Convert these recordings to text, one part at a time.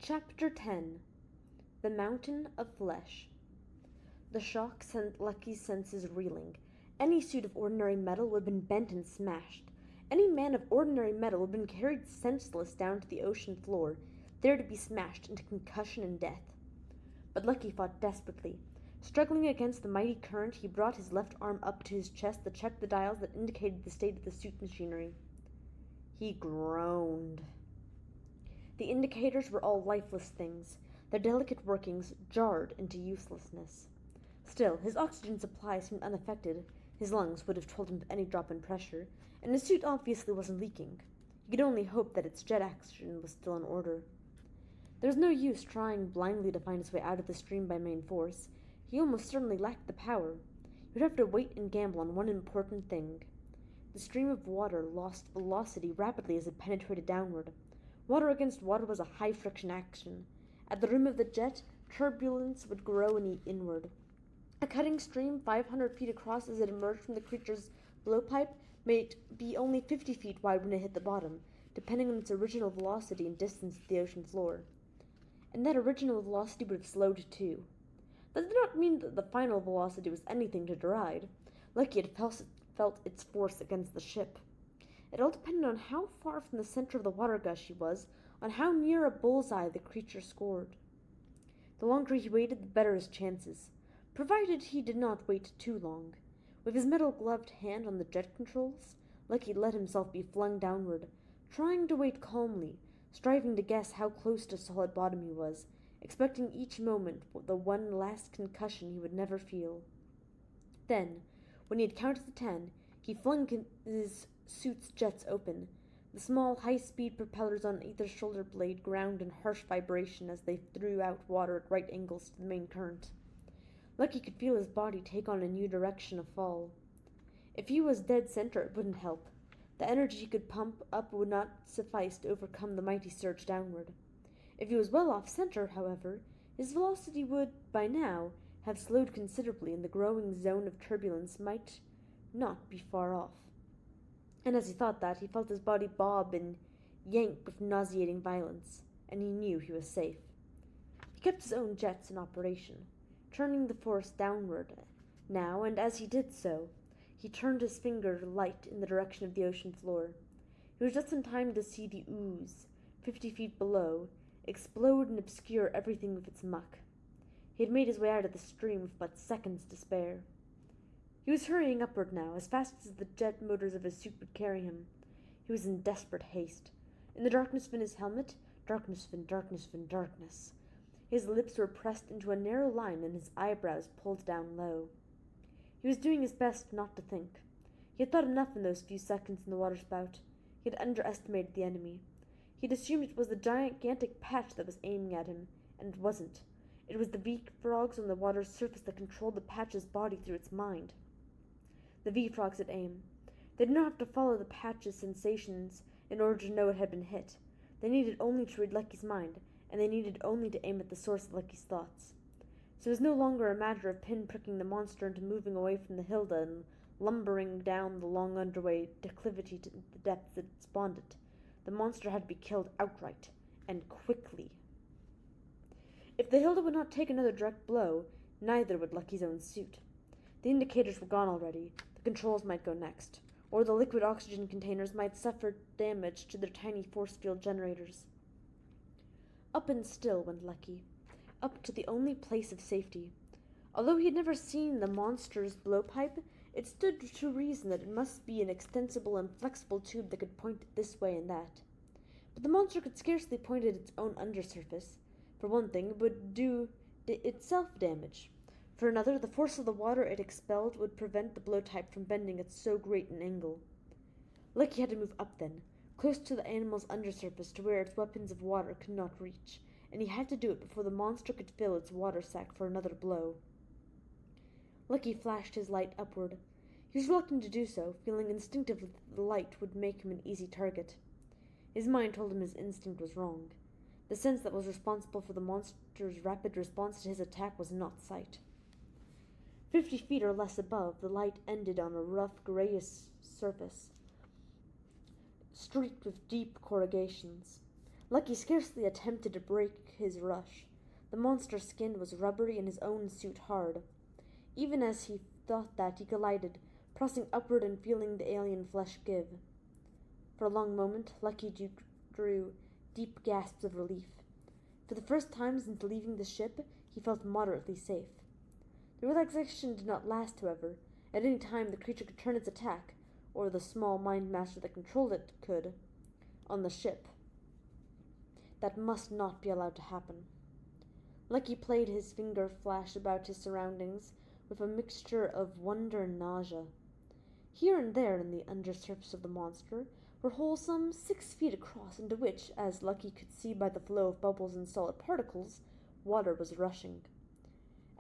Chapter 10 The Mountain of Flesh. The shock sent Lucky's senses reeling. Any suit of ordinary metal would have been bent and smashed. Any man of ordinary metal would have been carried senseless down to the ocean floor, there to be smashed into concussion and death. But Lucky fought desperately. Struggling against the mighty current, he brought his left arm up to his chest to check the dials that indicated the state of the suit machinery. He groaned. The indicators were all lifeless things. Their delicate workings jarred into uselessness. Still, his oxygen supply seemed unaffected. His lungs would have told him of any drop in pressure, and his suit obviously wasn't leaking. He could only hope that its jet oxygen was still in order. There was no use trying blindly to find his way out of the stream by main force. He almost certainly lacked the power. He would have to wait and gamble on one important thing. The stream of water lost velocity rapidly as it penetrated downward. Water against water was a high-friction action. At the rim of the jet, turbulence would grow inward. A cutting stream 500 feet across as it emerged from the creature's blowpipe may be only 50 feet wide when it hit the bottom, depending on its original velocity and distance to the ocean floor. And that original velocity would have slowed too. That did not mean that the final velocity was anything to deride. Lucky had felt its force against the ship. It all depended on how far from the center of the water gush he was, on how near a bullseye the creature scored. The longer he waited, the better his chances, provided he did not wait too long. With his metal-gloved hand on the jet controls, Lucky let himself be flung downward, trying to wait calmly, striving to guess how close to solid bottom he was, expecting each moment the one last concussion he would never feel. Then, when he had counted to 10, he flung his suit's jets open. The small, high-speed propellers on either shoulder blade ground in harsh vibration as they threw out water at right angles to the main current. Lucky could feel his body take on a new direction of fall. If he was dead center, it wouldn't help. The energy he could pump up would not suffice to overcome the mighty surge downward. If he was well off center, however, his velocity would, by now, have slowed considerably, and the growing zone of turbulence might not be far off. And as he thought that, he felt his body bob and yank with nauseating violence, and he knew he was safe. He kept his own jets in operation, turning the force downward now, and as he did so, he turned his finger light in the direction of the ocean floor. He was just in time to see the ooze, 50 feet below, explode and obscure everything with its muck. He had made his way out of the stream with but seconds to spare. He was hurrying upward now, as fast as the jet motors of his suit would carry him. He was in desperate haste. In the darkness within his helmet, darkness within darkness within darkness. His lips were pressed into a narrow line and his eyebrows pulled down low. He was doing his best not to think. He had thought enough in those few seconds in the waterspout. He had underestimated the enemy. He had assumed it was the gigantic patch that was aiming at him, and it wasn't. It was the V-frogs on the water's surface that controlled the patch's body through its mind. The V-frogs had aim. They did not have to follow the patch's sensations in order to know it had been hit. They needed only to read Lucky's mind, and they needed only to aim at the source of Lucky's thoughts. So it was no longer a matter of pin-pricking the monster into moving away from the Hilda and lumbering down the long underway declivity to the depths that spawned it. The monster had to be killed outright, and quickly. If the Hilda would not take another direct blow, neither would Lucky's own suit. The indicators were gone already. The controls might go next, or the liquid oxygen containers might suffer damage to their tiny force field generators. Up and still went Lucky, up to the only place of safety. Although he had never seen the monster's blowpipe, it stood to reason that it must be an extensible and flexible tube that could point this way and that. But the monster could scarcely point at its own undersurface. For one thing, it would do itself damage. For another, the force of the water it expelled would prevent the blowpipe from bending at so great an angle. Lucky had to move up then, close to the animal's undersurface to where its weapons of water could not reach, and he had to do it before the monster could fill its water sac for another blow. Lucky flashed his light upward. He was reluctant to do so, feeling instinctively that the light would make him an easy target. His mind told him his instinct was wrong. The sense that was responsible for the monster's rapid response to his attack was not sight. 50 feet or less above, the light ended on a rough, grayish surface, streaked with deep corrugations. Lucky scarcely attempted to break his rush. The monster's skin was rubbery and his own suit hard. Even as he thought that, he collided, pressing upward and feeling the alien flesh give. For a long moment, Lucky drew deep gasps of relief. For the first time since leaving the ship, he felt moderately safe. The relaxation did not last, however. At any time the creature could turn its attack, or the small mind master that controlled it could, on the ship. That must not be allowed to happen. Lucky played his finger flash about his surroundings with a mixture of wonder and nausea. Here and there in the undersurface of the monster were holes some 6 feet across, into which, as Lucky could see by the flow of bubbles and solid particles, water was rushing.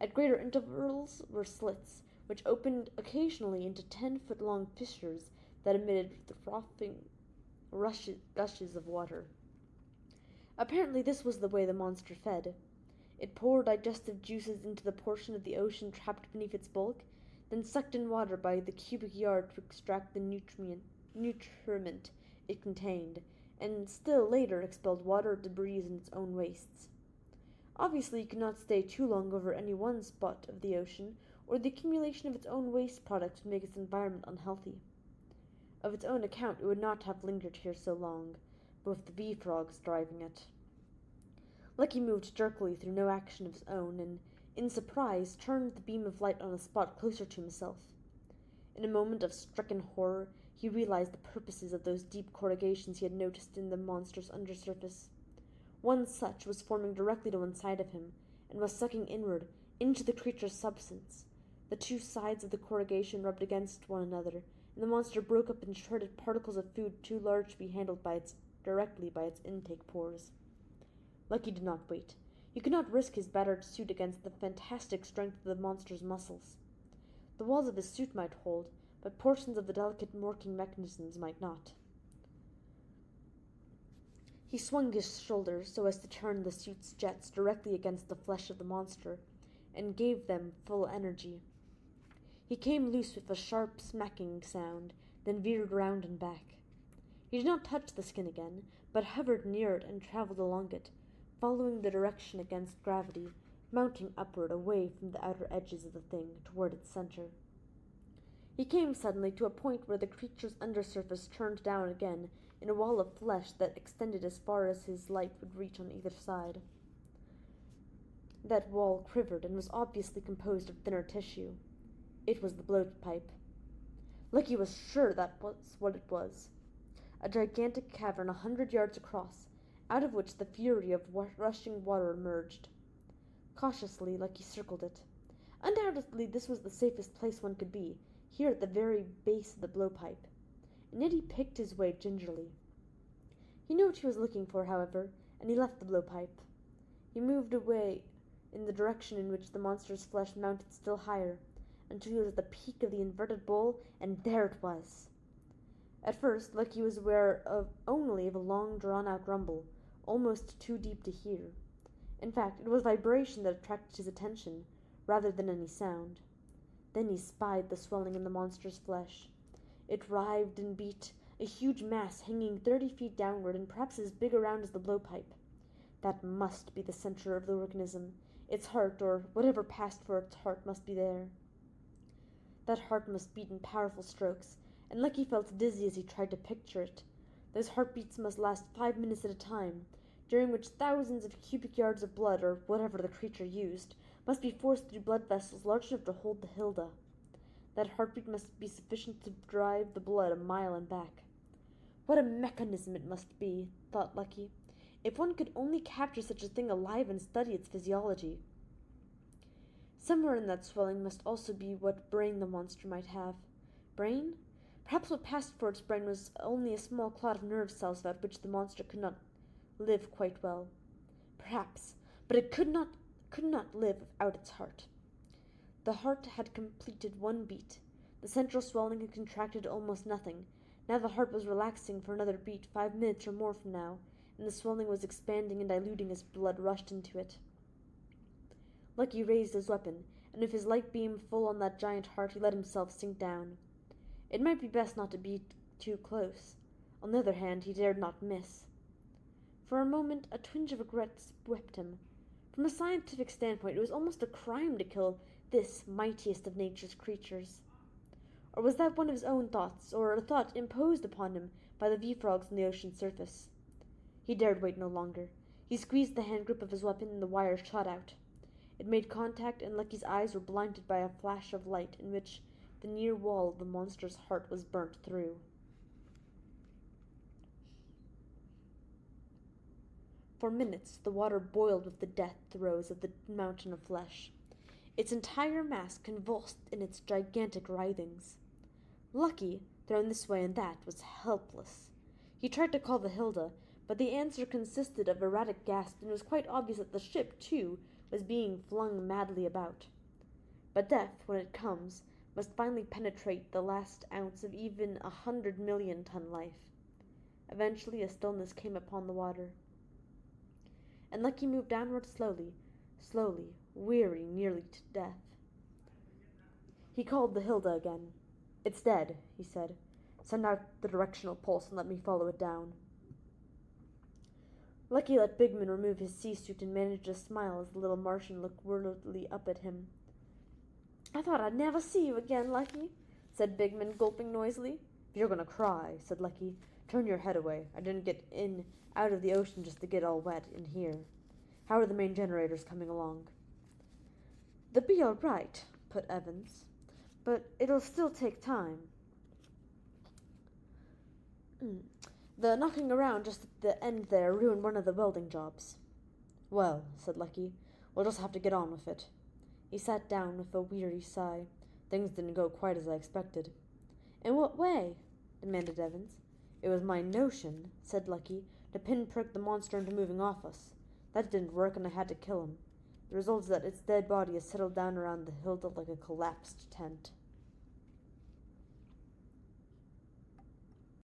At greater intervals were slits, which opened occasionally into 10-foot-long fissures that emitted frothing gushes of water. Apparently this was the way the monster fed. It poured digestive juices into the portion of the ocean trapped beneath its bulk, then sucked in water by the cubic yard to extract the nutriment it contained, and still later expelled water debris in its own wastes. Obviously it could not stay too long over any one spot of the ocean, or the accumulation of its own waste products would make its environment unhealthy. Of its own account it would not have lingered here so long, but with the bee-frogs driving it. Lucky moved jerkily through no action of his own, and, in surprise, turned the beam of light on a spot closer to himself. In a moment of stricken horror, he realized the purposes of those deep corrugations he had noticed in the monster's undersurface. One such was forming directly to one side of him, and was sucking inward, into the creature's substance. The two sides of the corrugation rubbed against one another, and the monster broke up in shredded particles of food too large to be handled directly by its intake pores. Lucky did not wait. He could not risk his battered suit against the fantastic strength of the monster's muscles. The walls of his suit might hold, but portions of the delicate working mechanisms might not. He swung his shoulders so as to turn the suit's jets directly against the flesh of the monster, and gave them full energy. He came loose with a sharp smacking sound, then veered round and back. He did not touch the skin again, but hovered near it and traveled along it, following the direction against gravity, mounting upward away from the outer edges of the thing toward its center. He came suddenly to a point where the creature's undersurface turned down again in a wall of flesh that extended as far as his light would reach on either side. That wall quivered and was obviously composed of thinner tissue. It was the blowpipe. Lucky was sure that was what it was. A gigantic cavern 100 yards across, out of which the fury of rushing water emerged. Cautiously, Lucky circled it. Undoubtedly this was the safest place one could be, here at the very base of the blowpipe, and yet he picked his way gingerly. He knew what he was looking for, however, and he left the blowpipe. He moved away in the direction in which the monster's flesh mounted still higher, until he was at the peak of the inverted bowl, and there it was. At first, Lucky was aware only of a long, drawn-out rumble, almost too deep to hear. In fact, it was vibration that attracted his attention, rather than any sound. Then he spied the swelling in the monster's flesh. It writhed and beat, a huge mass hanging 30 feet downward and perhaps as big around as the blowpipe. That must be the center of the organism. Its heart, or whatever passed for its heart, must be there. That heart must beat in powerful strokes, and Lucky felt dizzy as he tried to picture it. Those heartbeats must last 5 minutes at a time, during which thousands of cubic yards of blood, or whatever the creature used, must be forced through blood vessels large enough to hold the Hilda. That heartbeat must be sufficient to drive the blood a mile and back. What a mechanism it must be, thought Lucky. If one could only capture such a thing alive and study its physiology. Somewhere in that swelling must also be what brain the monster might have. Brain? Perhaps what passed for its brain was only a small clot of nerve cells without which the monster could not live quite well. Perhaps, but it could not live without its heart. The heart had completed one beat. The central swelling had contracted to almost nothing. Now the heart was relaxing for another beat, 5 minutes or more from now, and the swelling was expanding and diluting as blood rushed into it. Lucky raised his weapon, and with his light beam full on that giant heart, he let himself sink down. It might be best not to be too close. On the other hand, he dared not miss. For a moment, a twinge of regret swept him. From a scientific standpoint, it was almost a crime to kill this mightiest of nature's creatures. Or was that one of his own thoughts, or a thought imposed upon him by the V-frogs on the ocean's surface? He dared wait no longer. He squeezed the hand grip of his weapon, and the wire shot out. It made contact, and Lucky's eyes were blinded by a flash of light in which the near wall of the monster's heart was burnt through. For minutes the water boiled with the death throes of the mountain of flesh. Its entire mass convulsed in its gigantic writhings. Lucky, thrown this way and that, was helpless. He tried to call the Hilda, but the answer consisted of erratic gasps, and it was quite obvious that the ship, too, was being flung madly about. But death, when it comes, must finally penetrate the last ounce of even 100 million-ton life. Eventually a stillness came upon the water, and Lucky moved downward slowly, weary nearly to death. He called the Hilda again. "It's dead," he said. "Send out the directional pulse and let me follow it down." Lucky let Bigman remove his sea suit and managed to smile as the little Martian looked worriedly up at him. "I thought I'd never see you again, Lucky," said Bigman, gulping noisily. "If you're going to cry," said Lucky, "turn your head away. I didn't get out of the ocean just to get all wet in here. How are the main generators coming along?" "They'll be all right," put Evans, "but it'll still take time. The knocking around just at the end there ruined one of the welding jobs." "Well," said Lucky, "we'll just have to get on with it." He sat down with a weary sigh. "Things didn't go quite as I expected." "In what way?" demanded Evans. "It was my notion," said Lucky, "to pinprick the monster into moving off us. That didn't work, and I had to kill him. The result is that its dead body has settled down around the Hilda like a collapsed tent."